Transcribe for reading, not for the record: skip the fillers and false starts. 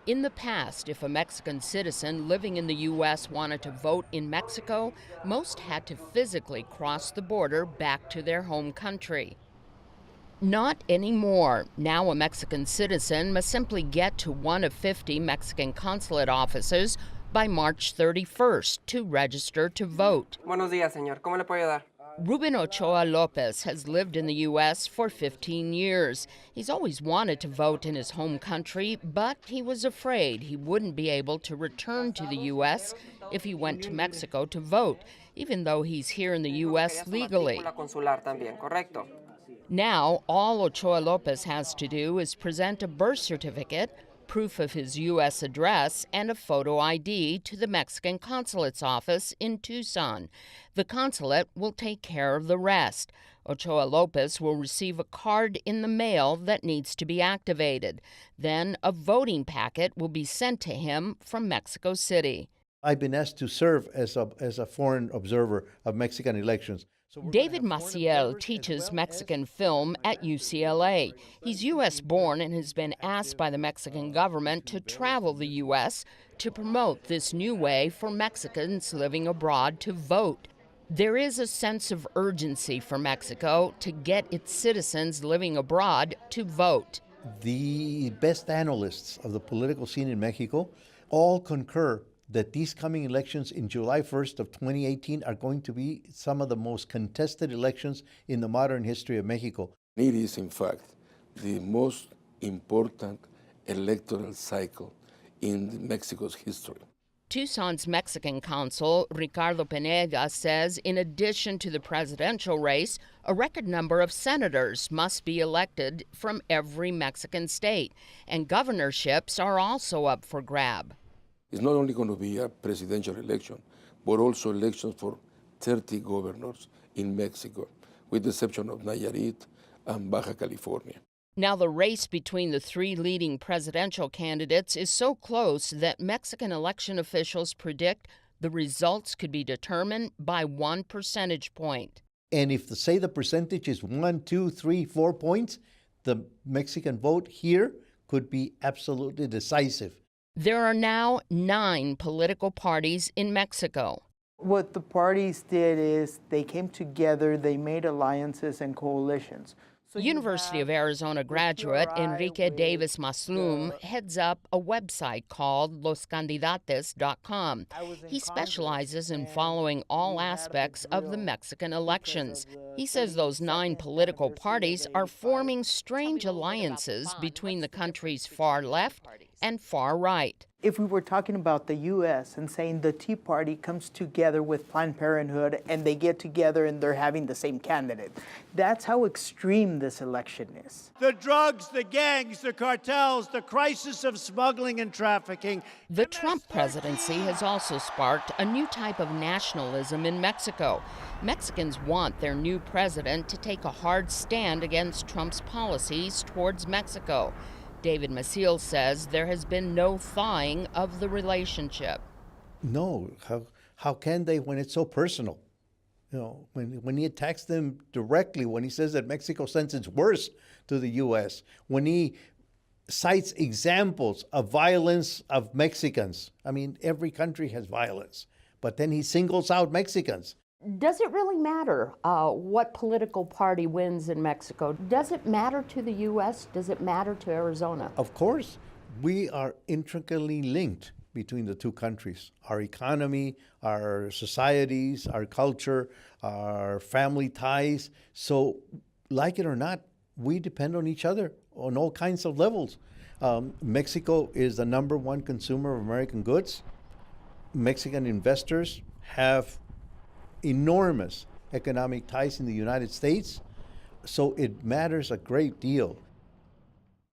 In the past, if a Mexican citizen living in the U.S. wanted to vote in Mexico, most had to physically cross the border back to their home country. Not anymore. Now a Mexican citizen must simply get to one of 50 Mexican consulate offices by March 31st to register to vote. Buenos días, señor. ¿Cómo le puedo ayudar? Ruben Ochoa Lopez has lived in the U.S. for 15 years. He's always wanted to vote in his home country, but he was afraid he wouldn't be able to return to the U.S. if he went to Mexico to vote, even though he's here in the U.S. legally. Consular también, correcto. Now, all Ochoa Lopez has to do is present a birth certificate, proof of his U.S. address, and a photo ID to the Mexican consulate's office in Tucson. The consulate will take care of the rest. Ochoa Lopez will receive a card in the mail that needs to be activated. Then a voting packet will be sent to him from Mexico City. I've been asked to serve as a foreign observer of Mexican elections. David Maciel teaches Mexican film at UCLA. He's U.S. born and has been asked by the Mexican government to travel the U.S. to promote this new way for Mexicans living abroad to vote. There is a sense of urgency for Mexico to get its citizens living abroad to vote. The best analysts of the political scene in Mexico all concur that these coming elections in July 1st of 2018 are going to be some of the most contested elections in the modern history of Mexico. It is, in fact, the most important electoral cycle in Mexico's history. Tucson's Mexican consul, Ricardo Pineda, says in addition to the presidential race, a record number of senators must be elected from every Mexican state, and governorships are also up for grab. It's not only going to be a presidential election, but also elections for 30 governors in Mexico, with the exception of Nayarit and Baja California. Now, the race between the three leading presidential candidates is so close that Mexican election officials predict the results could be determined by 1 percentage point. And if, say, the percentage is 1, 2, 3, 4 points, the Mexican vote here could be absolutely decisive. There are now 9 political parties in Mexico. What the parties did is they came together, they made alliances and coalitions. University of Arizona graduate Enrique Davis Maslum heads up a website called loscandidates.com. He specializes in following all aspects of the Mexican elections. He says those 9 political parties are forming strange alliances between the country's far left and far right. If we were talking about the U.S. and saying the Tea Party comes together with Planned Parenthood and they get together and they're having the same candidate, that's how extreme this election is. The drugs, the gangs, the cartels, the crisis of smuggling and trafficking. The Trump presidency has also sparked a new type of nationalism in Mexico. Mexicans want their new president to take a hard stand against Trump's policies towards Mexico. David Maciel says there has been no thawing of the relationship. No, how can they when it's so personal? You know, when he attacks them directly, when he says that Mexico sends its worst to the U.S., when he cites examples of violence of Mexicans. I mean, every country has violence, but then he singles out Mexicans. Does it really matter what political party wins in Mexico? Does it matter to the U.S.? Does it matter to Arizona? Of course. We are intricately linked between the two countries. Our economy, our societies, our culture, our family ties. So, like it or not, we depend on each other on all kinds of levels. Mexico is the #1 consumer of American goods. Mexican investors have enormous economic ties in the United States, so it matters a great deal